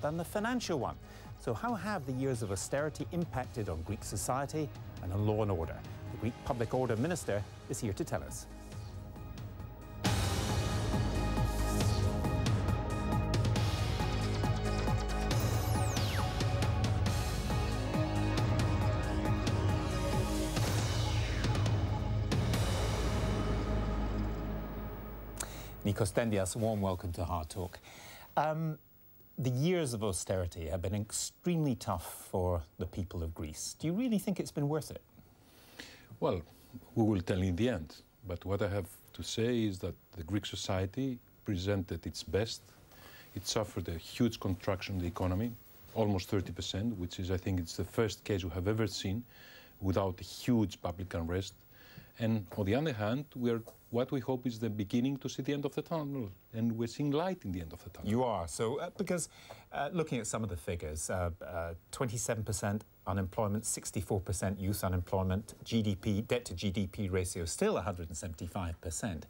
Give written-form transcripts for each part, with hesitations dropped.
than the financial one. So how have the years of austerity impacted on Greek society and on law and order? The Greek Public Order Minister is here to tell us. Nikos Dendias, a warm welcome to Hardtalk. The years of austerity have been extremely tough for the people of Greece. Do you really think it's been worth it? Well, we will tell in the end. But what I have to say is that the Greek society presented its best. It suffered a huge contraction in the economy, almost 30%, which is, I think, it's the first case we have ever seen without a huge public unrest. And on the other hand, what we hope is the beginning to see the end of the tunnel, and we're seeing light in the end of the tunnel. You are. So, because looking at some of the figures, 27% unemployment, 64% youth unemployment, GDP, debt to GDP ratio still 175%.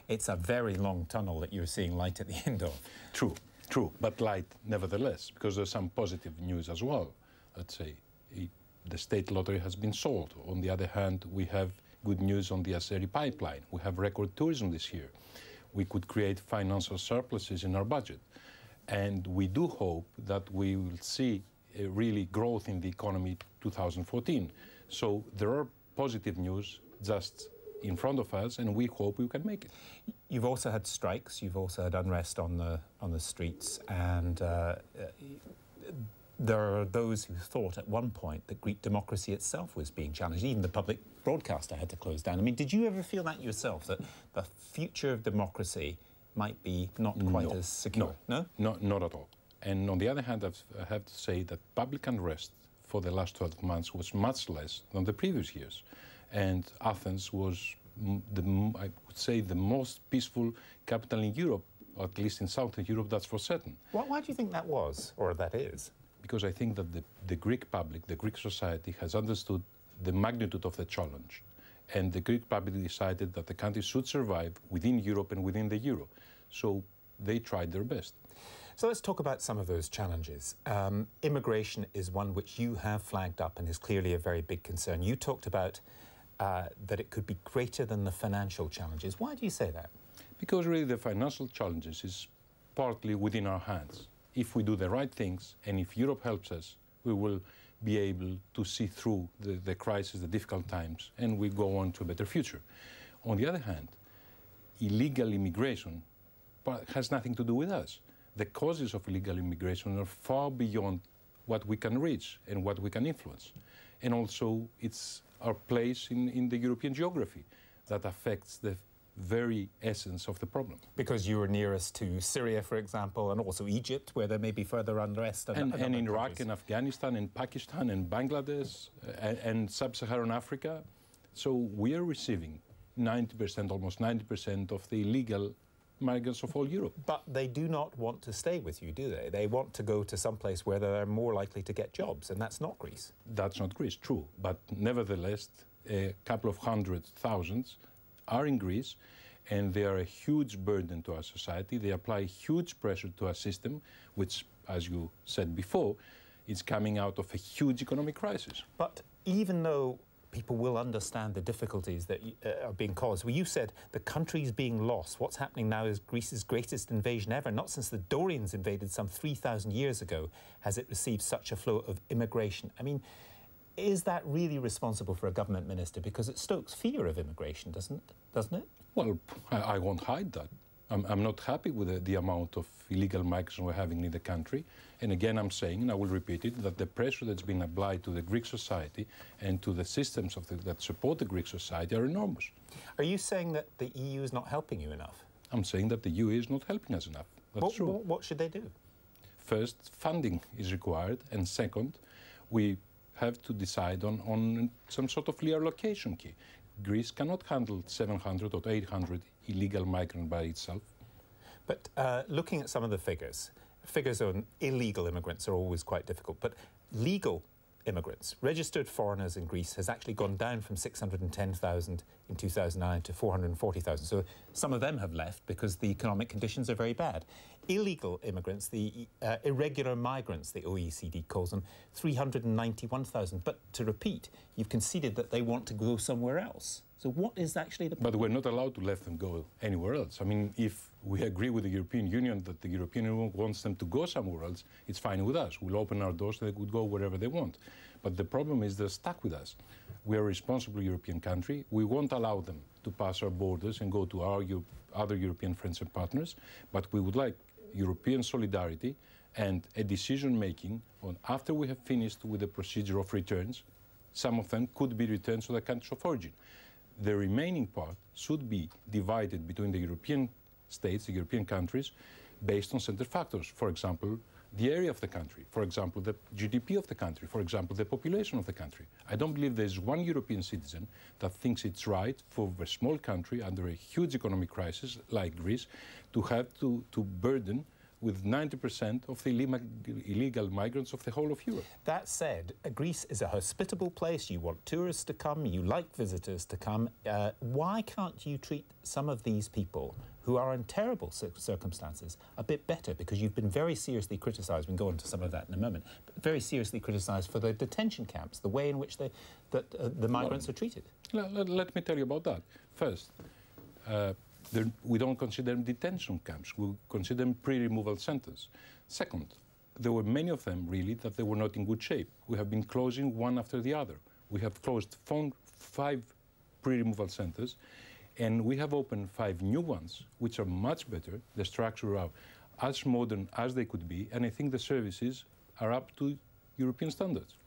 It's a very long tunnel that you're seeing light at the end of. True, but light nevertheless, because there's some positive news as well. Let's say the state lottery has been sold. On the other hand, we have good news on the Esler pipeline. We have record tourism this year. We could create financial surpluses in our budget. And we do hope that we will see a really growth in the economy 2014. So there are positive news just in front of us, and we hope we can make it. You've also had strikes, you've also had unrest on the streets, and there are those who thought at one point that Greek democracy itself was being challenged. Even the public broadcaster had to close down. I mean, did you ever feel that yourself, that the future of democracy might be not quite as secure? No, not at all. And on the other hand, I have to say that public unrest for the last 12 months was much less than the previous years. And Athens was, I would say, the most peaceful capital in Europe, or at least in Southern Europe, that's for certain. Why do you think that was, or that is? Because I think that the Greek public, the Greek society has understood the magnitude of the challenge. And the Greek public decided that the country should survive within Europe and within the euro. So they tried their best. So let's talk about some of those challenges. Immigration is one which you have flagged up and is clearly a very big concern. You talked about that it could be greater than the financial challenges. Why do you say that? Because really the financial challenges is partly within our hands. If we do the right things, and if Europe helps us, we will be able to see through the crisis, the difficult times, and we go on to a better future. On the other hand, illegal immigration has nothing to do with us. The causes of illegal immigration are far beyond what we can reach and what we can influence. And also, it's our place in the European geography that affects the very essence of the problem. Because you were nearest to Syria, for example, and also Egypt, where there may be further unrest. And in Iraq and Afghanistan and Pakistan and Bangladesh and Sub-Saharan Africa. So we are receiving 90%, almost 90% of the illegal migrants of all Europe. But they do not want to stay with you, do they? They want to go to some place where they're more likely to get jobs, and that's not Greece. That's not Greece, true. But nevertheless, a couple of 100,000 are in Greece, and they are a huge burden to our society. They apply huge pressure to our system, which, as you said before, is coming out of a huge economic crisis. But even though people will understand the difficulties that are being caused, well, you said the country's being lost. What's happening now is Greece's greatest invasion ever. Not since the Dorians invaded some 3,000 years ago has it received such a flow of immigration. I mean, is that really responsible for a government minister? Because it stokes fear of immigration, doesn't it? Well, I won't hide that. I'm not happy with the amount of illegal migration we're having in the country. And again, I'm saying, and I will repeat it, that the pressure that's been applied to the Greek society and to the systems that support the Greek society are enormous. Are you saying that the EU is not helping you enough? I'm saying that the EU is not helping us enough. That's true. What should they do? First, funding is required. And second, we have to decide on some sort of reallocation key. Greece cannot handle 700 or 800 illegal migrants by itself. But looking at some of the figures on illegal immigrants are always quite difficult, but legal immigrants. Registered foreigners in Greece has actually gone down from 610,000 in 2009 to 440,000. So some of them have left because the economic conditions are very bad. Illegal immigrants, the irregular migrants, the OECD calls them, 391,000. But to repeat, you've conceded that they want to go somewhere else. So what is actually the problem? But we're not allowed to let them go anywhere else. I mean, if we agree with the European Union that the European Union wants them to go somewhere else, it's fine with us. We'll open our doors so they could go wherever they want. But the problem is they're stuck with us. We are a responsible European country. We won't allow them to pass our borders and go to our other European friends and partners, but we would like European solidarity and a decision-making on after we have finished with the procedure of returns. Some of them could be returned to the countries of origin. The remaining part should be divided between the European states, the European countries, based on certain factors. For example, the area of the country, for example, the GDP of the country, for example, the population of the country. I don't believe there's one European citizen that thinks it's right for a small country under a huge economic crisis like Greece to have to burden with 90% of the illegal migrants of the whole of Europe. That said, Greece is a hospitable place. You want tourists to come. You like visitors to come. Why can't you treat some of these people who are in terrible circumstances a bit better? Because you've been very seriously criticised, we can go into some of that in a moment, but very seriously criticised for the detention camps, the way in which the migrants are treated. Let me tell you about that. First, we don't consider them detention camps. We consider them pre-removal centres. Second, there were many of them, really, that they were not in good shape. We have been closing one after the other. We have closed 5 pre-removal centres, and we have opened 5 new ones, which are much better. The structure are as modern as they could be, and I think the services are up to European standards.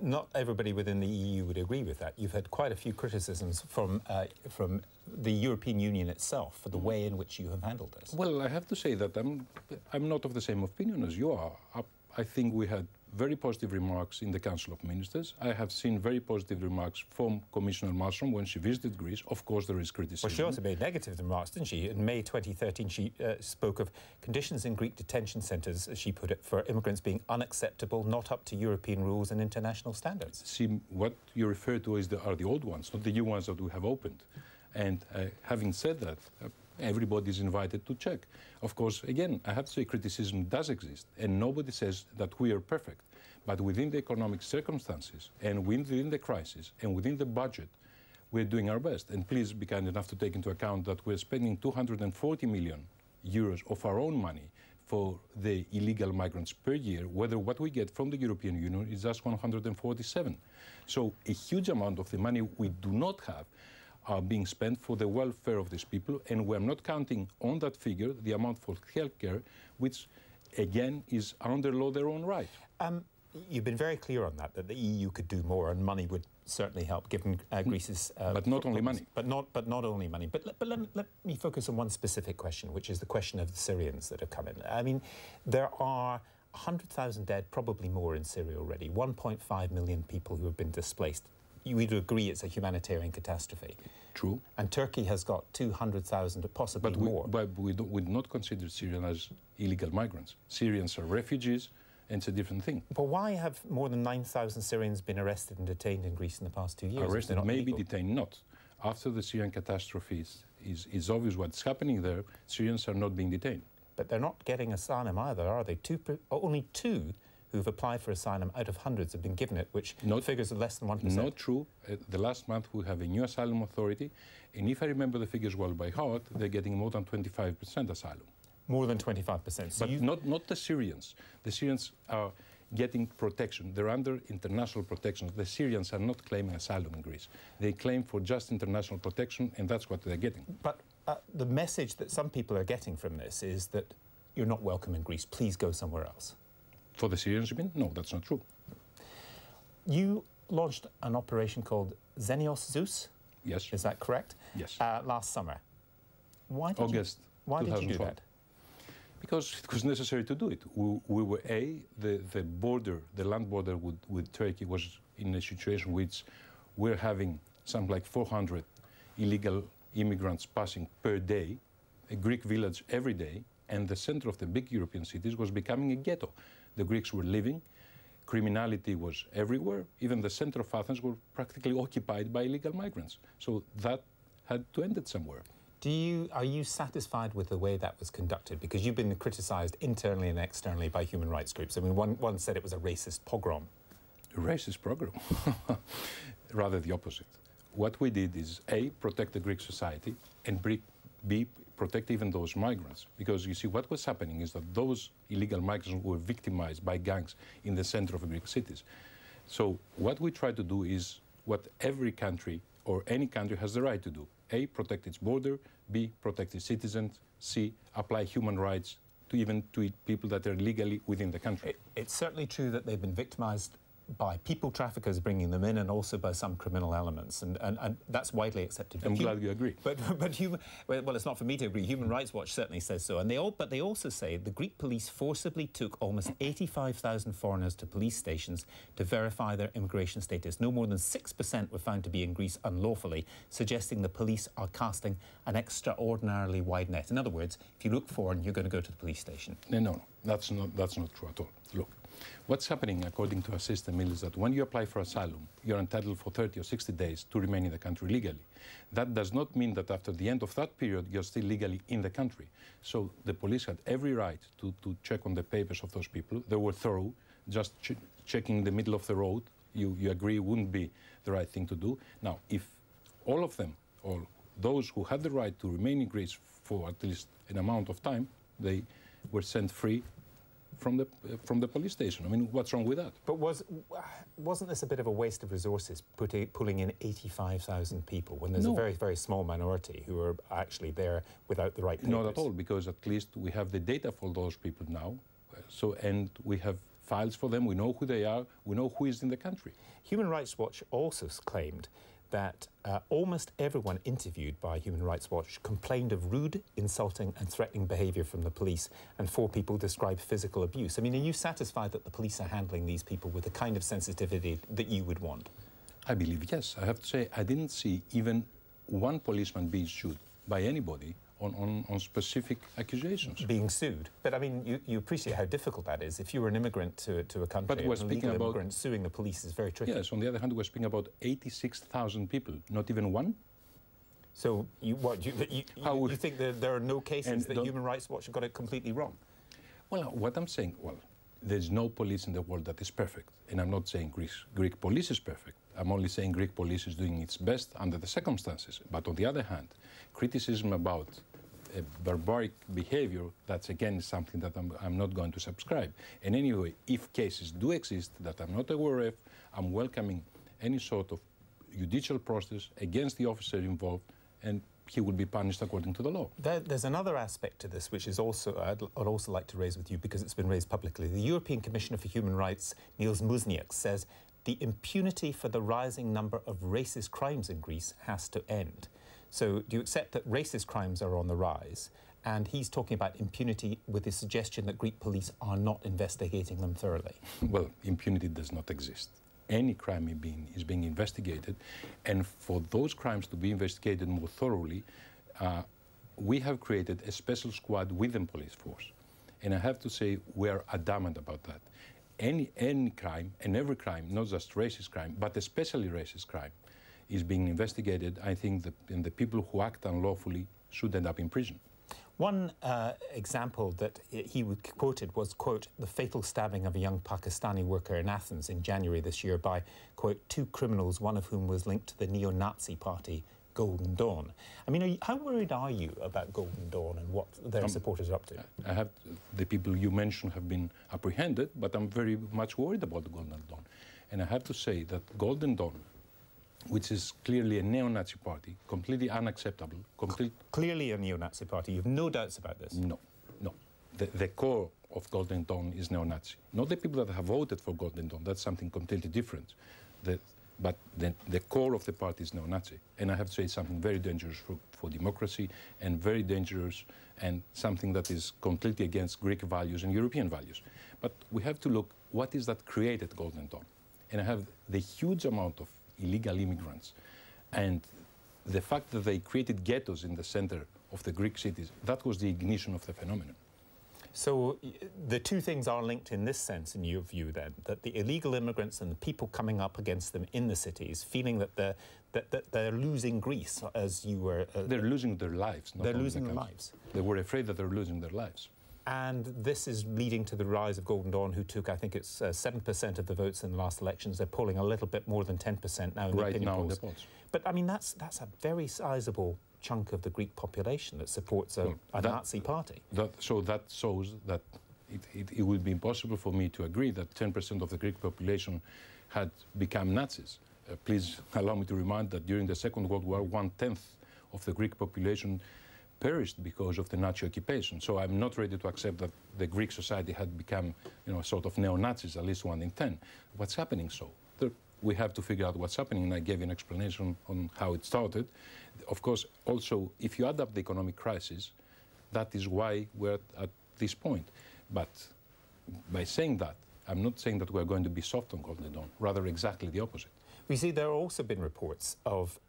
Not everybody within the EU would agree with that. You've had quite a few criticisms from the European Union itself for the way in which you have handled this. Well, I have to say that I'm not of the same opinion as you are. I think we had very positive remarks in the Council of Ministers. I have seen very positive remarks from Commissioner Malmström when she visited Greece. Of course, there is criticism. Well, she also made negative remarks, didn't she? In May 2013, she spoke of conditions in Greek detention centres, as she put it, for immigrants being unacceptable, not up to European rules and international standards. See, what you refer to are the old ones, not the new ones that we have opened. And having said that, everybody is invited to check. Of course, again, I have to say criticism does exist, and nobody says that we are perfect. But within the economic circumstances, and within the crisis, and within the budget, we're doing our best. And please be kind enough to take into account that we're spending 240 million euros of our own money for the illegal migrants per year, whether what we get from the European Union is just 147. So a huge amount of the money we do not have are being spent for the welfare of these people, and we're not counting on that figure the amount for healthcare, which, again, is under law their own right. You've been very clear on that the EU could do more, and money would certainly help, given Greece's... but not only money. But not only money. But let me focus on one specific question, which is the question of the Syrians that have come in. I mean, there are 100,000 dead, probably more, in Syria already, 1.5 million people who have been displaced. You would agree it's a humanitarian catastrophe. True. And Turkey has got 200,000, possibly more. But we do not consider Syrians as illegal migrants. Syrians are refugees, and it's a different thing. But why have more than 9,000 Syrians been arrested and detained in Greece in the past 2 years? Arrested, maybe detained, not. After the Syrian catastrophe is obvious what's happening there, Syrians are not being detained. But they're not getting asylum either, are they? Only two who've applied for asylum out of hundreds have been given it, which figures are less than 1%. Not true. The last month we have a new asylum authority, and if I remember the figures well by heart, they're getting more than 25% asylum. More than 25%. So but not the Syrians. The Syrians are getting protection. They're under international protection. The Syrians are not claiming asylum in Greece. They claim for just international protection, and that's what they're getting. But the message that some people are getting from this is that you're not welcome in Greece. Please go somewhere else. For the Syrians, you mean? No, that's not true. You launched an operation called Xenios Zeus. Yes. Is that correct? Yes. Last summer. Why did you do that? Because it was necessary to do it. We were, the border, the land border with Turkey was in a situation which we're having something like 400 illegal immigrants passing per day, a Greek village every day, and the center of the big European cities was becoming a ghetto. The Greeks were leaving, criminality was everywhere. Even the center of Athens were practically occupied by illegal migrants. So that had to end it somewhere. Are you satisfied with the way that was conducted? Because you've been criticised internally and externally by human rights groups. I mean, one said it was a racist pogrom. A racist pogrom? Rather the opposite. What we did is, A, protect the Greek society, and B, protect even those migrants. Because you see, what was happening is that those illegal migrants were victimized by gangs in the center of Greek cities. So what we try to do is what every country or any country has the right to do. A, protect its border. B, protect its citizens. C, apply human rights to people that are legally within the country. It's certainly true that they've been victimized by people traffickers bringing them in, and also by some criminal elements, and that's widely accepted. I'm glad you agree. Well, it's not for me to agree. Human Rights Watch certainly says so, and they also say the Greek police forcibly took almost 85,000 foreigners to police stations to verify their immigration status. No more than 6% were found to be in Greece unlawfully, suggesting the police are casting an extraordinarily wide net. In other words, if you look foreign, you're going to go to the police station. No, that's not true at all. Look. What's happening, according to our system, is that when you apply for asylum, you're entitled for 30 or 60 days to remain in the country legally. That does not mean that after the end of that period, you're still legally in the country. So the police had every right to check on the papers of those people. They were thorough. Just checking the middle of the road, you agree, wouldn't be the right thing to do. Now, if all of them, or those who had the right to remain in Greece for at least an amount of time, they were sent free from the police station. I mean, what's wrong with that? But wasn't this a bit of a waste of resources, pulling in 85,000 people when there's a very, very small minority who are actually there without the right papers? Not at all, because at least we have the data for those people now, and we have files for them, we know who they are, we know who is in the country. Human Rights Watch also claimed that almost everyone interviewed by Human Rights Watch complained of rude, insulting and threatening behaviour from the police, and 4 people described physical abuse. I mean, are you satisfied that the police are handling these people with the kind of sensitivity that you would want? I believe yes. I have to say, I didn't see even one policeman being sued by anybody on specific accusations. Being sued? But I mean, you appreciate how difficult that is. If you were an immigrant to a country, but we're speaking about immigrant, suing the police is very tricky. Yes, on the other hand, we're speaking about 86,000 people, not even one. So you think that there are no cases that Human Rights Watch have got it completely wrong? Well, what I'm saying, there's no police in the world that is perfect. And I'm not saying Greek police is perfect. I'm only saying Greek police is doing its best under the circumstances. But on the other hand, criticism about barbaric behavior, that's again something that I'm not going to subscribe. And anyway, if cases do exist that I'm not aware of, I'm welcoming any sort of judicial process against the officer involved, and he will be punished according to the law. There's another aspect to this which is also I'd also like to raise with you, because it's been raised publicly. The European Commissioner for Human Rights, Niels Muiznieks, says the impunity for the rising number of racist crimes in Greece has to end. So do you accept that racist crimes are on the rise? And he's talking about impunity with the suggestion that Greek police are not investigating them thoroughly. Well, impunity does not exist. Any crime is being investigated, and for those crimes to be investigated more thoroughly, we have created a special squad within police force. And I have to say, we are adamant about that. Any crime, and every crime, not just racist crime, but especially racist crime, is being investigated. I think and the people who act unlawfully should end up in prison. One example that he quoted was, quote, the fatal stabbing of a young Pakistani worker in Athens in January this year by, quote, 2 criminals, one of whom was linked to the neo-Nazi party Golden Dawn. I mean, how worried are you about Golden Dawn and what their supporters are up to? The people you mentioned have been apprehended, but I'm very much worried about the Golden Dawn. And I have to say that Golden Dawn, which is clearly a neo-Nazi party, completely unacceptable. Clearly a neo-Nazi party. You have no doubts about this? No. The core of Golden Dawn is neo-Nazi. Not the people that have voted for Golden Dawn. That's something completely different. But the core of the party is neo-Nazi. And I have to say it's something very dangerous for democracy, and very dangerous, and something that is completely against Greek values and European values. But we have to look, what is that created Golden Dawn? And I have the huge amount of illegal immigrants, and the fact that they created ghettos in the center of the Greek cities, that was the ignition of the phenomenon. So the two things are linked in this sense, in your view, then, that the illegal immigrants and the people coming up against them in the cities, feeling that they're losing Greece, as you were... they're losing their lives. They're losing their lives. They were afraid that they're losing their lives. And this is leading to the rise of Golden Dawn, who took, I think it's 7% of the votes in the last elections. They're polling a little bit more than 10% now in the opinion polls. In the polls. But, I mean, that's a very sizable chunk of the Greek population that supports a Nazi party. So that shows that it would be impossible for me to agree that 10% of the Greek population had become Nazis. Please allow me to remind that during the Second World War, 1/10 of the Greek population perished because of the Nazi occupation. So I'm not ready to accept that the Greek society had become, a sort of neo-Nazis, at least 1 in 10. What's happening so? We have to figure out what's happening, and I gave you an explanation on how it started. Of course, also, if you add up the economic crisis, that is why we're at this point. But by saying that, I'm not saying that we're going to be soft on Golden Dawn, rather exactly the opposite. We see there have also been reports of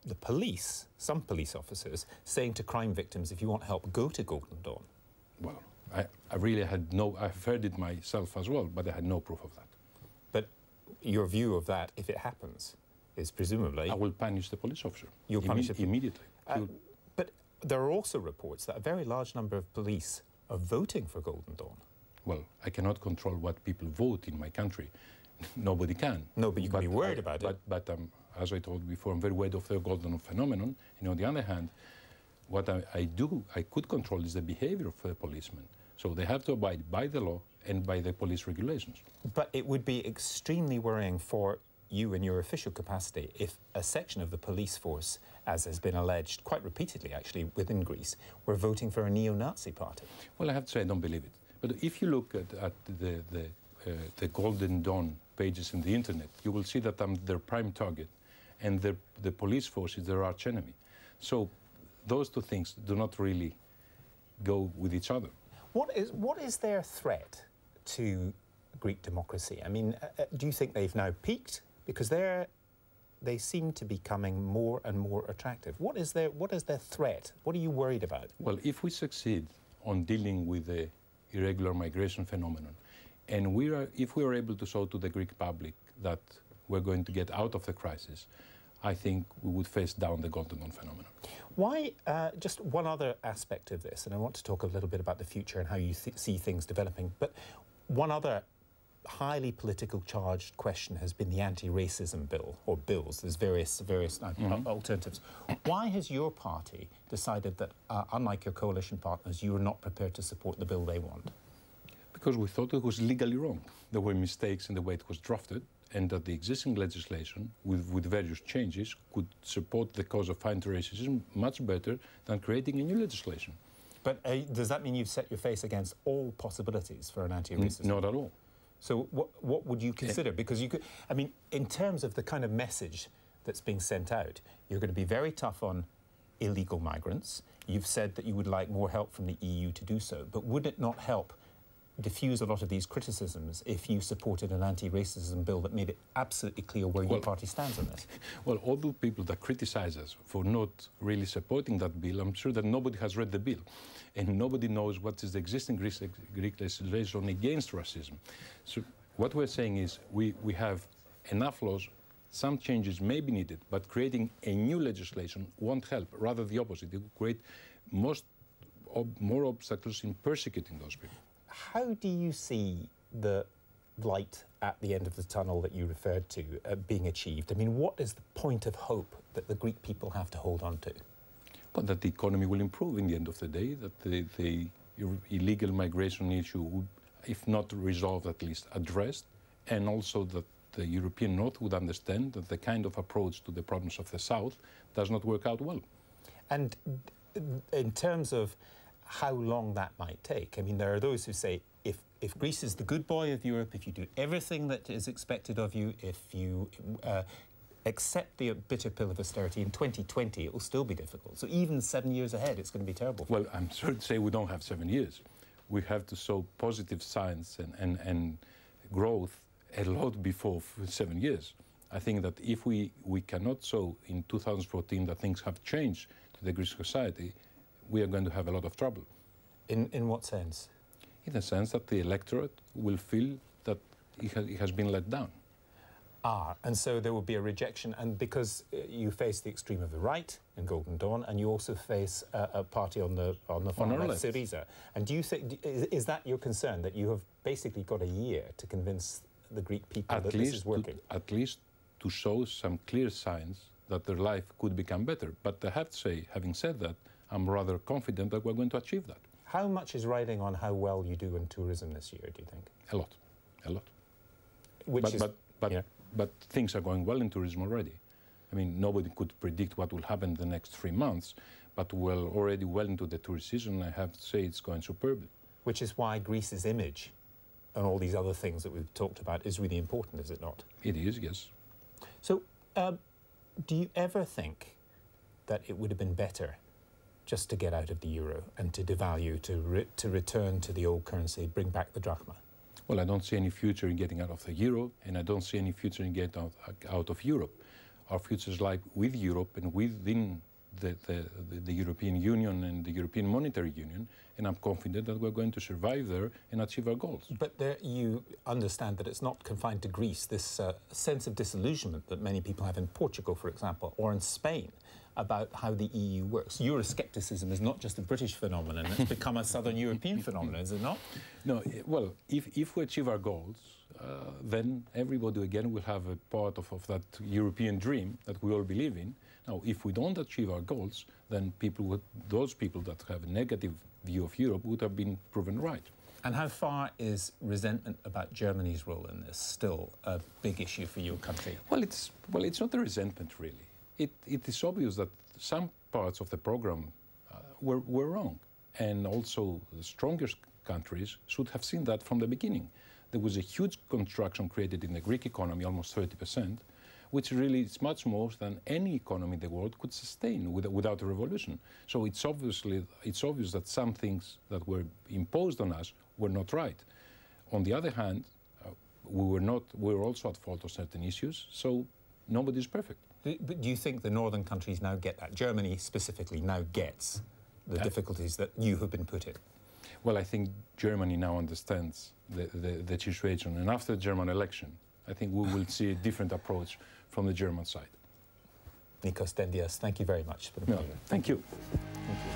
the police, some police officers, saying to crime victims, if you want help, go to Golden Dawn. Well, I really had I've heard it myself as well, but I had no proof of that. But your view of that, if it happens, is presumably... I will punish the police officer. You'll punish him immediately. But there are also reports that a very large number of police are voting for Golden Dawn. Well, I cannot control what people vote in my country. Nobody can. No, but you can be worried about it. But as I told before, I'm very worried of the Golden Dawn phenomenon. And on the other hand, what I could control is the behavior of the policemen. So they have to abide by the law and by the police regulations. But it would be extremely worrying for you in your official capacity if a section of the police force, as has been alleged quite repeatedly actually within Greece, were voting for a neo-Nazi party. Well, I have to say I don't believe it. But if you look at the Golden Dawn pages in the internet, you will see that I'm their prime target, and the police force is their arch enemy. So those two things do not really go with each other. What is their threat to Greek democracy? I mean, do you think they've now peaked? Because they seem to be becoming more and more attractive. What is their threat? What are you worried about? Well, if we succeed on dealing with the irregular migration phenomenon, and if we are able to show to the Greek public that we're going to get out of the crisis, I think we would face down the Golden Dawn phenomenon. Why, just one other aspect of this, and I want to talk a little bit about the future and how you see things developing, but one other highly political charged question has been the anti-racism bill, or bills. There's various alternatives. Why has your party decided that, unlike your coalition partners, you are not prepared to support the bill they want? Because we thought it was legally wrong. There were mistakes in the way it was drafted, and that the existing legislation, with various changes, could support the cause of anti-racism much better than creating a new legislation. But does that mean you've set your face against all possibilities for an anti-racism? Not at all. So what would you consider? Because you could, I mean, in terms of the kind of message that's being sent out, you're going to be very tough on illegal migrants. You've said that you would like more help from the EU to do so. But would it not help diffuse a lot of these criticisms if you supported an anti-racism bill that made it absolutely clear where your party stands on this? Well, all the people that criticize us for not really supporting that bill, I'm sure that nobody has read the bill. And nobody knows what is the existing Greek legislation against racism. So what we're saying is we have enough laws, some changes may be needed, but creating a new legislation won't help, rather the opposite. It will create more obstacles in persecuting those people. How do you see the light at the end of the tunnel that you referred to being achieved? I mean, what is the point of hope that the Greek people have to hold on to? Well, that the economy will improve in the end of the day, that the illegal migration issue would, if not resolved, at least addressed, and also that the European North would understand that the kind of approach to the problems of the South does not work out well. And in terms of how long that might take, I mean, there are those who say, if Greece is the good boy of Europe, if you do everything that is expected of you, if you accept the bitter pill of austerity, in 2020 it will still be difficult. So even 7 years ahead, it's going to be terrible. Well, I'm sorry to say we don't have 7 years. We have to show positive signs and growth a lot before 7 years. I think that if we cannot show in 2014 that things have changed to the Greek society, we are going to have a lot of trouble. In what sense? In the sense that the electorate will feel that it has been let down. Ah, and so there will be a rejection, and because you face the extreme of the right in Golden Dawn, and you also face a party on the far left, Syriza. And do you think, is that your concern, that you have basically got a year to convince the Greek people that this is working? At least to show some clear signs that their life could become better. But I have to say, having said that, I'm rather confident that we're going to achieve that. How much is riding on how well you do in tourism this year, do you think? A lot, a lot. Yeah. But things are going well in tourism already. I mean, nobody could predict what will happen in the next 3 months, but we're already well into the tourist season. I have to say it's going superbly. Which is why Greece's image and all these other things that we've talked about is really important, is it not? It is, yes. So, do you ever think that it would have been better just to get out of the euro and to devalue, to return to the old currency, bring back the drachma? Well, I don't see any future in getting out of the euro, and I don't see any future in getting out of Europe. Our futures lie with Europe and within the European Union and the European Monetary Union, and I'm confident that we're going to survive there and achieve our goals. But there, you understand that it's not confined to Greece, this sense of disillusionment that many people have in Portugal, for example, or in Spain, about how the EU works. Euroscepticism is not just a British phenomenon, it's become a Southern European phenomenon, is it not? No, well, if we achieve our goals, then everybody again will have a part of that European dream that we all believe in. Now, if we don't achieve our goals, then those people that have a negative view of Europe would have been proven right. And how far is resentment about Germany's role in this still a big issue for your country? Well, it's not a resentment, really. It is obvious that some parts of the program were wrong. And also the strongest countries should have seen that from the beginning. There was a huge contraction created in the Greek economy, almost 30%, which really is much more than any economy in the world could sustain without a revolution. So it's obvious that some things that were imposed on us were not right. On the other hand, we were also at fault on certain issues, so nobody's perfect. But do you think the northern countries now get that? Germany specifically now gets the difficulties that you have been put in? Well, I think Germany now understands the situation. And after the German election, I think we will see a different approach from the German side. Nikos Dendias, thank you very much. It's been a pleasure. Thank you. Thank you.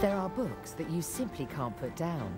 There are books that you simply can't put down.